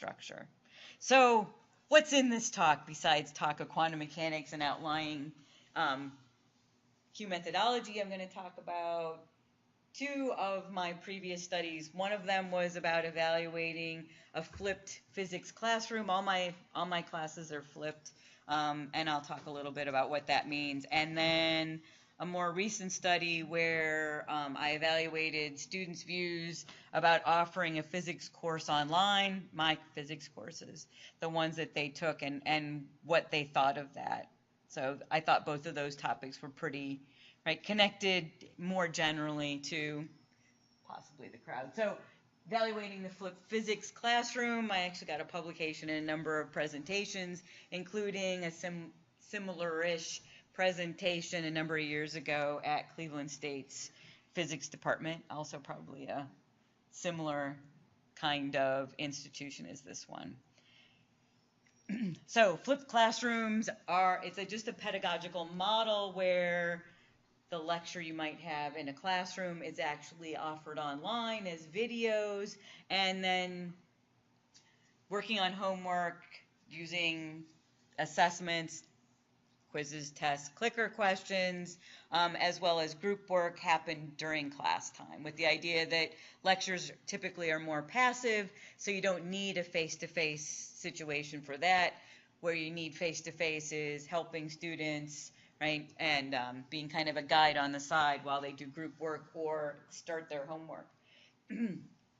structure. So what's in this talk besides talk of quantum mechanics and outlining Q methodology? I'm going to talk about two of my previous studies. One of them was about evaluating a flipped physics classroom. All my classes are flipped, and I'll talk a little bit about what that means. And then a more recent study where I evaluated students' views about offering a physics course online, my physics courses, the ones that they took, and what they thought of that. So I thought both of those topics were pretty connected more generally to possibly the crowd. So evaluating the flipped physics classroom, I actually got a publication and a number of presentations, including a similar-ish presentation a number of years ago at Cleveland State's physics department, also probably a similar kind of institution as this one. So flipped classrooms it's just a pedagogical model where the lecture you might have in a classroom is actually offered online as videos, and then working on homework using assessments, quizzes, tests, clicker questions, as well as group work happen during class time, with the idea that lectures typically are more passive, so you don't need a face-to-face situation for that. Where you need face-to-face is helping students, right, and being kind of a guide on the side while they do group work or start their homework.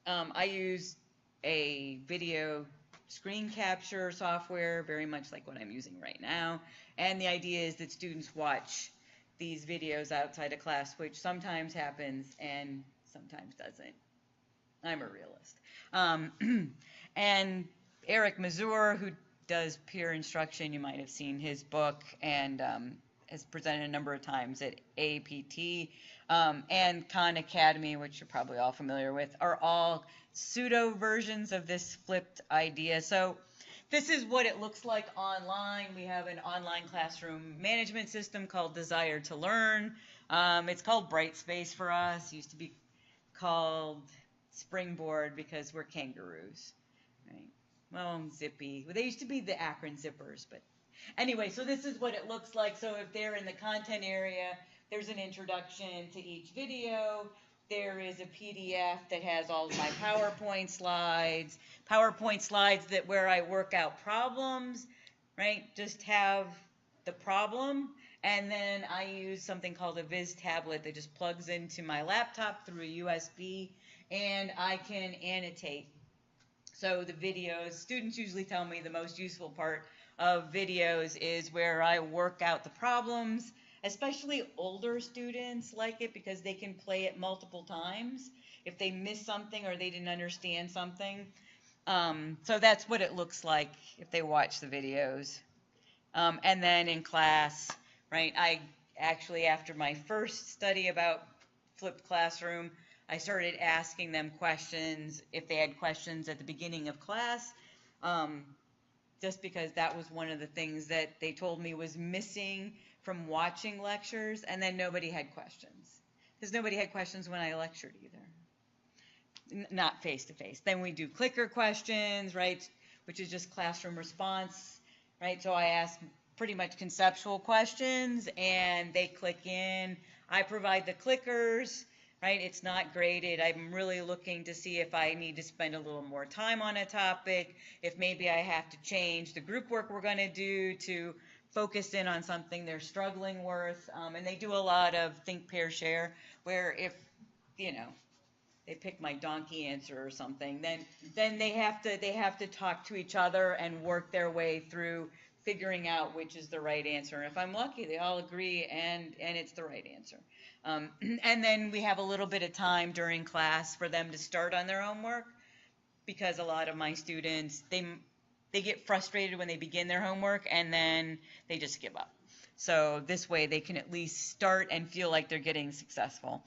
I use a video screen capture software, very much like what I'm using right now, and the idea is that students watch these videos outside of class, which sometimes happens and sometimes doesn't. I'm a realist. And Eric Mazur, who does peer instruction, you might have seen his book, and has presented a number of times at APT, and Khan Academy, which you're probably all familiar with, are all pseudo versions of this flipped idea. So this is what it looks like online. We have an online classroom management system called Desire to Learn. It's called Brightspace for us. It used to be called Springboard because we're kangaroos, right? Well, Zippy. Well, they used to be the Akron Zippers, but anyway, so this is what it looks like. So if they're in the content area, there's an introduction to each video. There is a PDF that has all of my PowerPoint slides that where I work out problems, right? Just have the problem, and then I use something called a Viz tablet that just plugs into my laptop through a USB, and I can annotate. So the videos, students usually tell me the most useful part of videos is where I work out the problems. Especially older students like it because they can play it multiple times if they miss something or they didn't understand something. So that's what it looks like if they watch the videos. And then in class, right, I actually, after my first study about flipped classroom, I started asking them questions if they had questions at the beginning of class, just because that was one of the things that they told me was missing from watching lectures, and then nobody had questions. Because nobody had questions when I lectured either. Not face-to-face. Then we do clicker questions, right, which is just classroom response, right? So I ask pretty much conceptual questions, and they click in. I provide the clickers, right? It's not graded. I'm really looking to see if I need to spend a little more time on a topic, if maybe I have to change the group work we're going to do to focus in on something they're struggling with, and they do a lot of think, pair, share, where if, they pick my donkey answer or something, then they have to talk to each other and work their way through figuring out which is the right answer. And if I'm lucky, they all agree and it's the right answer. And then we have a little bit of time during class for them to start on their homework, because a lot of my students, they get frustrated when they begin their homework and then they just give up. So this way they can at least start and feel like they're getting successful.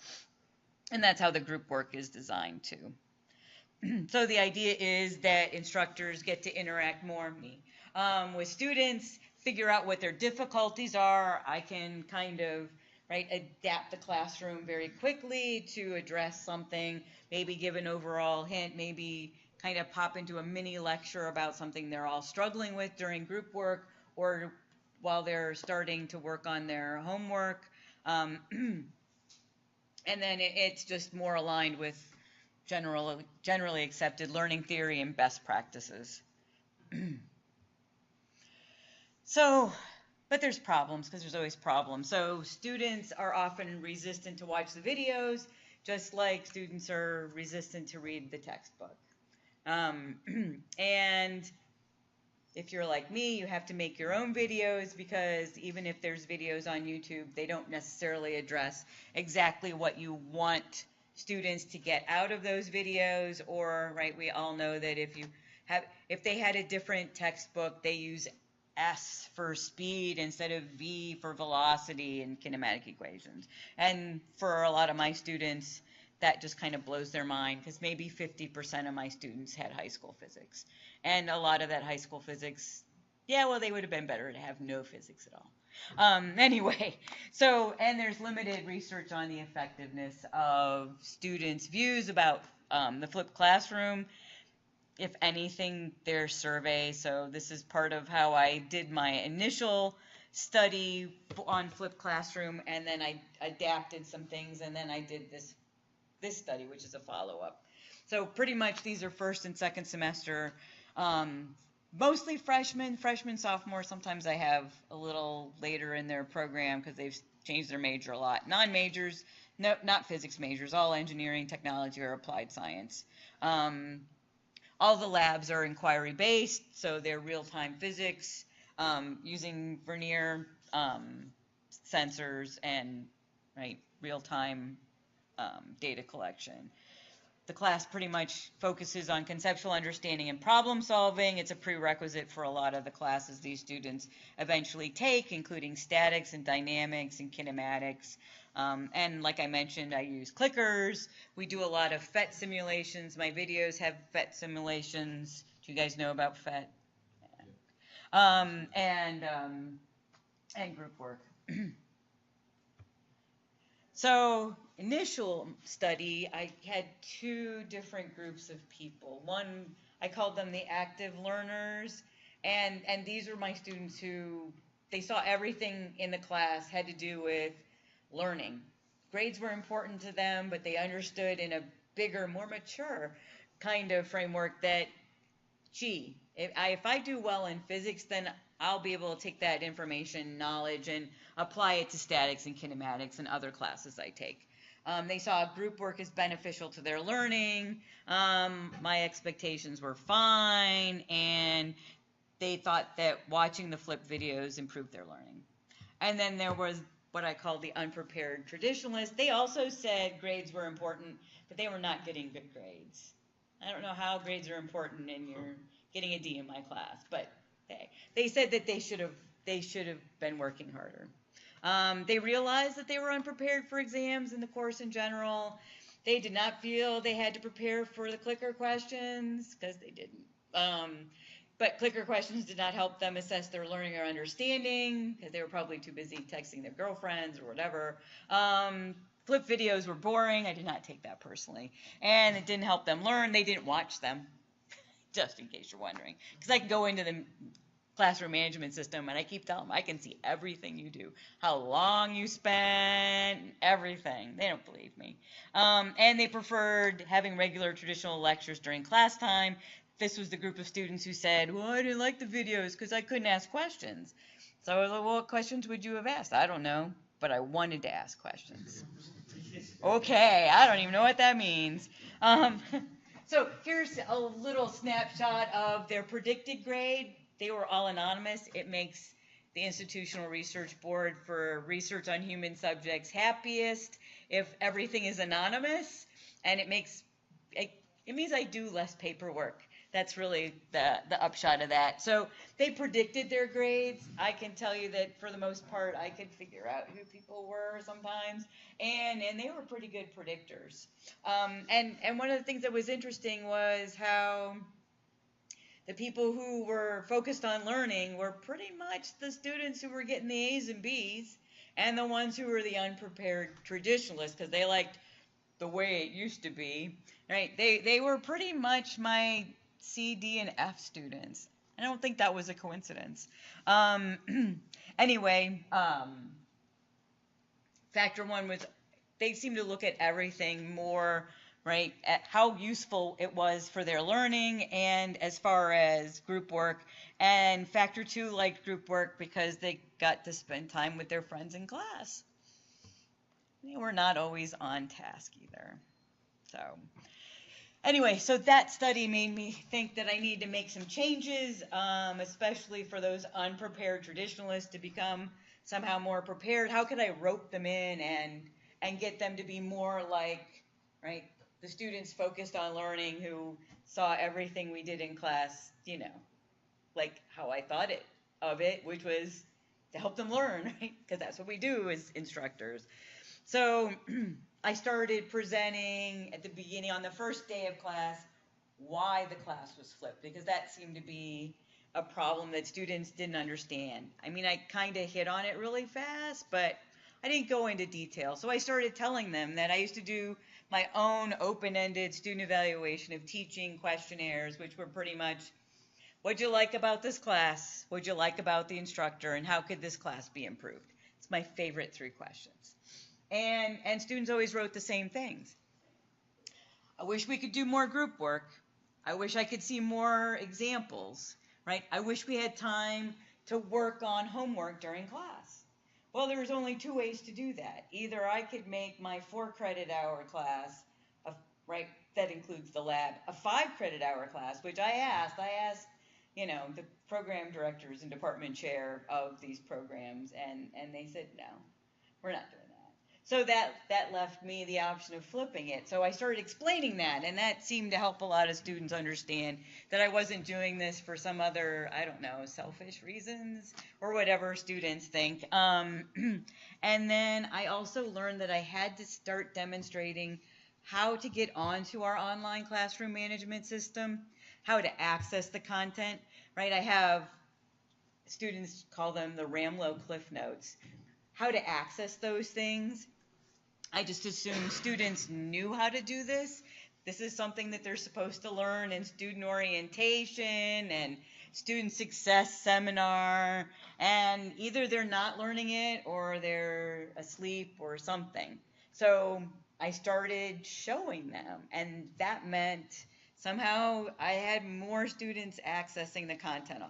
And that's how the group work is designed too. So the idea is that instructors get to interact more with students, figure out what their difficulties are. I can kind of adapt the classroom very quickly to address something, maybe give an overall hint, maybe kind of pop into a mini lecture about something they're all struggling with during group work or while they're starting to work on their homework. And then it's just more aligned with generally accepted learning theory and best practices. So, but there's problems, because there's always problems. So students are often resistant to watch the videos, just like students are resistant to read the textbook. And if you're like me, you have to make your own videos, because even if there's videos on YouTube, they don't necessarily address exactly what you want students to get out of those videos. Or, right, we all know that if they had a different textbook, they use S for speed instead of V for velocity in kinematic equations. And for a lot of my students, that just kind of blows their mind, because maybe 50% of my students had high school physics. And a lot of that high school physics, yeah, well, they would have been better to have no physics at all. Anyway, so, and there's limited research on the effectiveness of students' views about the flipped classroom. If anything, their survey. So this is part of how I did my initial study on flipped classroom, and then I adapted some things, and then I did this study, which is a follow-up. So pretty much these are first and second semester, mostly freshmen, sophomore. Sometimes I have a little later in their program because they've changed their major a lot. Non-majors, no, not physics majors, all engineering, technology, or applied science. All the labs are inquiry-based, so they're real-time physics, using vernier sensors and real-time data collection. The class pretty much focuses on conceptual understanding and problem solving. It's a prerequisite for a lot of the classes these students eventually take, including statics and dynamics and kinematics. And like I mentioned, I use clickers. We do a lot of PhET simulations. My videos have PhET simulations. Do you guys know about PhET? And group work. So initial study, I had two different groups of people. One, I called them the active learners, and these were my students who, they saw everything in the class had to do with learning. Grades were important to them, but they understood in a bigger, more mature kind of framework that, gee, if I do well in physics, then I'll be able to take that information, knowledge, and apply it to statics and kinematics and other classes I take. They saw group work as beneficial to their learning. My expectations were fine, and they thought that watching the flip videos improved their learning. And then there was what I call the unprepared traditionalists. They also said grades were important, but they were not getting good grades. I don't know how grades are important and you're getting a D in my class, but they said that they should have been working harder. They realized that they were unprepared for exams in the course in general. They did not feel they had to prepare for the clicker questions, because they didn't. But clicker questions did not help them assess their learning or understanding, because they were probably too busy texting their girlfriends or whatever. Flip videos were boring. I did not take that personally. And it didn't help them learn. They didn't watch them, just in case you're wondering. Because I can go into the classroom management system, and I keep telling them, I can see everything you do, how long you spent, everything. They don't believe me. And they preferred having regular traditional lectures during class time. This was the group of students who said, well, I didn't like the videos because I couldn't ask questions. So I was like, well, what questions would you have asked? I don't know, but I wanted to ask questions. Okay, I don't even know what that means. So here's a little snapshot of their predicted grade. They were all anonymous. It makes the Institutional Research Board for Research on Human Subjects happiest if everything is anonymous, and it means I do less paperwork. That's really the upshot of that. So they predicted their grades. I can tell you that for the most part, I could figure out who people were sometimes, and they were pretty good predictors. And one of the things that was interesting was how the people who were focused on learning were pretty much the students who were getting the A's and B's, and the ones who were the unprepared traditionalists, because they liked the way it used to be, right? They were pretty much my C, D, and F students. I don't think that was a coincidence. Anyway, factor one was they seemed to look at everything more, right, at how useful it was for their learning and as far as group work. And factor two liked group work because they got to spend time with their friends in class. They were not always on task either. So anyway, so that study made me think that I need to make some changes, especially for those unprepared traditionalists to become somehow more prepared. How could I rope them in and get them to be more like, right, the students focused on learning who saw everything we did in class, like how I thought of it, which was to help them learn, right? Because that's what we do as instructors. So I started presenting at the beginning, on the first day of class, why the class was flipped, because that seemed to be a problem that students didn't understand. I mean, I kind of hit on it really fast, but I didn't go into detail. So I started telling them that I used to do my own open-ended student evaluation of teaching questionnaires, which were pretty much, what'd you like about this class? What'd you like about the instructor? And how could this class be improved? It's my favorite 3 questions. And students always wrote the same things. I wish we could do more group work. I wish I could see more examples, right? I wish we had time to work on homework during class. Well, there was only 2 ways to do that. Either I could make my 4-credit-hour class, right, that includes the lab, a 5-credit-hour class, which I asked, the program directors and department chair of these programs, and they said, no, we're not doing that. So that left me the option of flipping it. So I started explaining that, and that seemed to help a lot of students understand that I wasn't doing this for some other, selfish reasons or whatever students think. And then I also learned that I had to start demonstrating how to get onto our online classroom management system, how to access the content, right? I have students call them the Ramlo Cliff Notes. How to access those things. I just assumed students knew how to do this. This is something that they're supposed to learn in student orientation and student success seminar, and either they're not learning it or they're asleep or something. So I started showing them, and that meant somehow I had more students accessing the content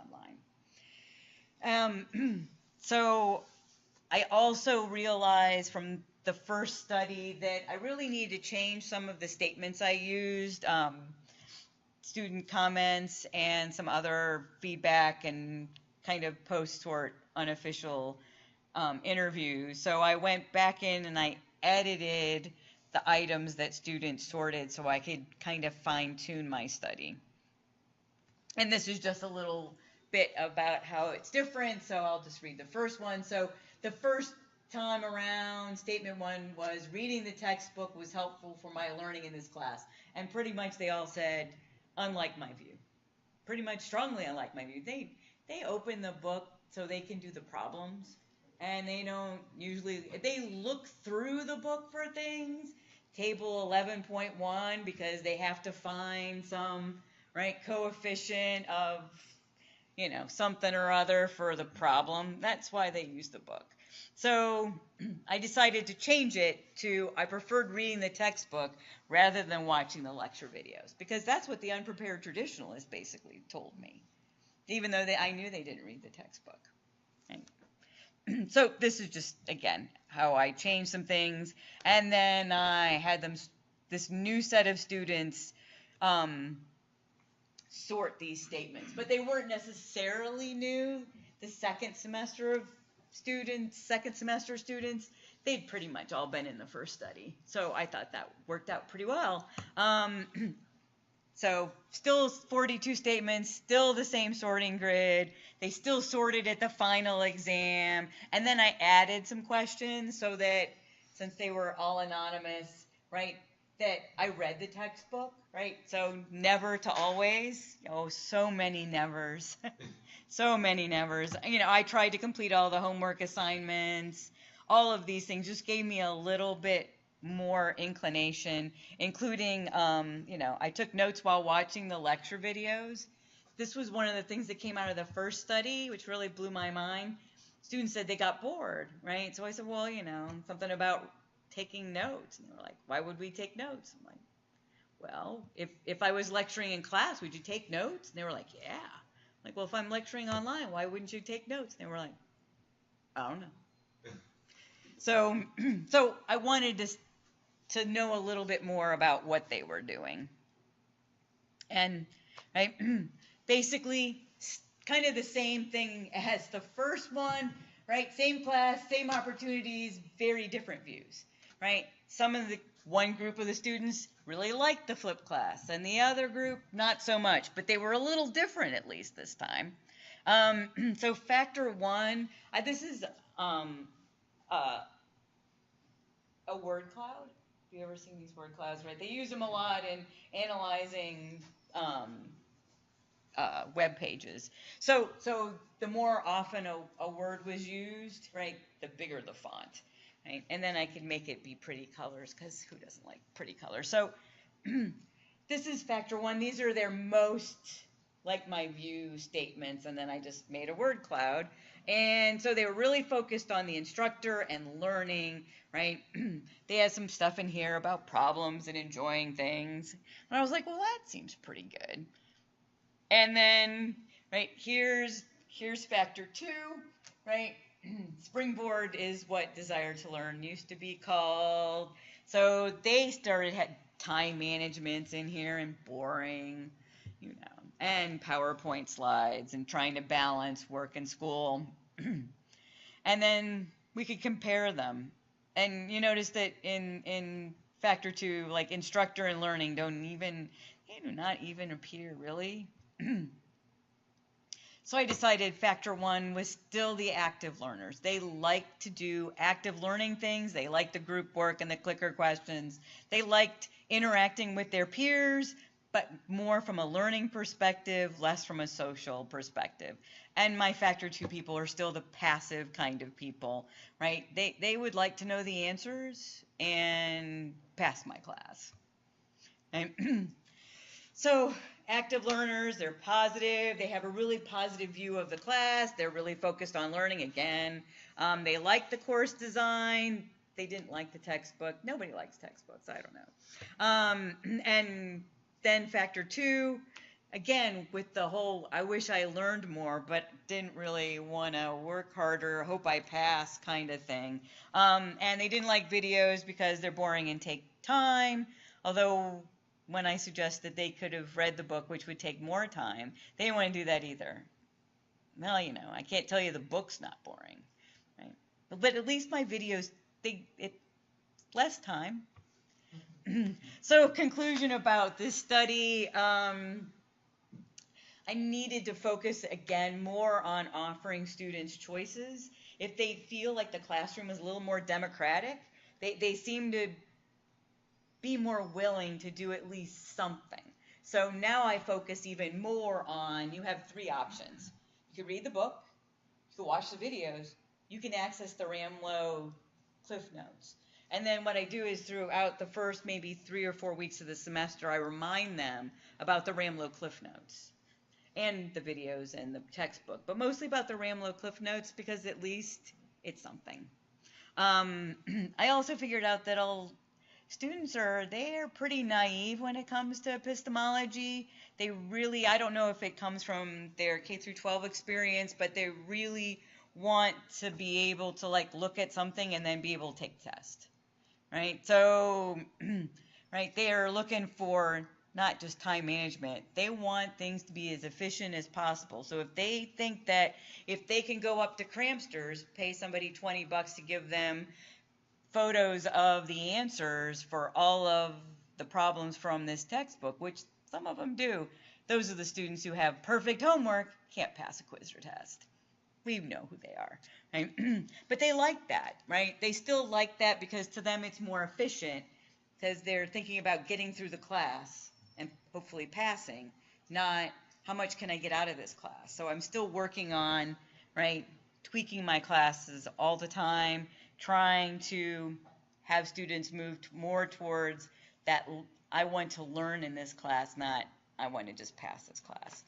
online. So I also realized from the first study that I really need to change some of the statements I used, student comments and some other feedback and kind of post-sort unofficial interviews. So I went back in and I edited the items that students sorted so I could kind of fine-tune my study. And this is just a little bit about how it's different, so I'll just read the first one. So the first time around, statement 1 was, reading the textbook was helpful for my learning in this class. And pretty much they all said, unlike my view. Pretty much strongly unlike my view. They open the book so they can do the problems. And they don't usually, they look through the book for things, table 11.1, because they have to find some, right, coefficient of, something or other for the problem. That's why they use the book. So I decided to change it to, I preferred reading the textbook rather than watching the lecture videos, because that's what the unprepared traditionalists basically told me, even though I knew they didn't read the textbook. And so this is just, again, how I changed some things. And then I had this new set of students sort these statements, but they weren't necessarily new. The second semester students, they'd pretty much all been in the first study. So I thought that worked out pretty well. So still 42 statements, still the same sorting grid. They still sorted at the final exam. And then I added some questions so that, since they were all anonymous, right, that I read the textbook, right? So never to always. Oh, so many nevers. So many nevers. I tried to complete all the homework assignments. All of these things just gave me a little bit more inclination, including, I took notes while watching the lecture videos. This was one of the things that came out of the first study, which really blew my mind. Students said they got bored, right? So I said, well, something about taking notes. And they were like, why would we take notes? I'm like, well, if I was lecturing in class, would you take notes? And they were like, yeah. I'm like, well, if I'm lecturing online, why wouldn't you take notes? And they were like, I don't know. So I wanted to know a little bit more about what they were doing. And right, basically kind of the same thing as the first one, right? Same class, same opportunities, very different views, right? One group of the students really liked the flipped class, and the other group not so much, but they were a little different at least this time. So factor one, this is a word cloud. Have you ever seen these word clouds, right? They use them a lot in analyzing web pages. So the more often a word was used, right, the bigger the font, right? And then I could make it be pretty colors, because who doesn't like pretty colors? So this is factor one. These are their most like my view statements, and then I just made a word cloud. And so they were really focused on the instructor and learning, right? They had some stuff in here about problems and enjoying things. And I was like, well, that seems pretty good. And then, right, here's factor two, right? Springboard is what Desire to Learn used to be called. So they had time managements in here and boring, and PowerPoint slides and trying to balance work and school. And then we could compare them. And you notice that in factor two, like instructor and learning do not even appear really. So I decided factor one was still the active learners. They like to do active learning things. They liked the group work and the clicker questions. They liked interacting with their peers, but more from a learning perspective, less from a social perspective. And my factor two people are still the passive kind of people, right? They would like to know the answers and pass my class. Right? So active learners, they're positive. They have a really positive view of the class. They're really focused on learning again. They like the course design. They didn't like the textbook. Nobody likes textbooks. I don't know. And then factor two, again, with the whole, I wish I learned more, but didn't really want to work harder, hope I pass kind of thing. And they didn't like videos because they're boring and take time, although when I suggested they could have read the book, which would take more time, they didn't want to do that either. Well, I can't tell you the book's not boring, right? But at least my videos, it's less time. So conclusion about this study, I needed to focus again more on offering students choices. If they feel like the classroom is a little more democratic, they seem to be more willing to do at least something. So now I focus even more on, you have three options. You could read the book, you could watch the videos, you can access the Ramlo Cliff Notes. And then what I do is throughout the first maybe 3 or 4 weeks of the semester, I remind them about the Ramlo Cliff Notes and the videos and the textbook, but mostly about the Ramlo Cliff Notes because at least it's something. I also figured out that students they're pretty naive when it comes to epistemology. They really, I don't know if it comes from their K through 12 experience, but they really want to be able to look at something and then be able to take the test, right? So, right, they are looking for not just time management. They want things to be as efficient as possible. So if they think that if they can go up to Cramsters, pay somebody $20 to give them photos of the answers for all of the problems from this textbook, which some of them do, those are the students who have perfect homework, can't pass a quiz or test. We know who they are, right? But they like that, right? They still like that because to them it's more efficient because they're thinking about getting through the class and hopefully passing, not how much can I get out of this class. So I'm still working on, right, tweaking my classes all the time, trying to have students move more towards that I want to learn in this class, not I want to just pass this class.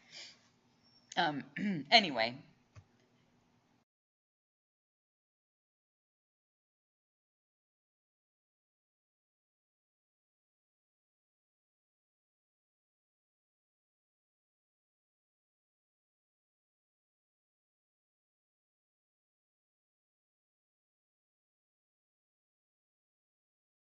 Anyway,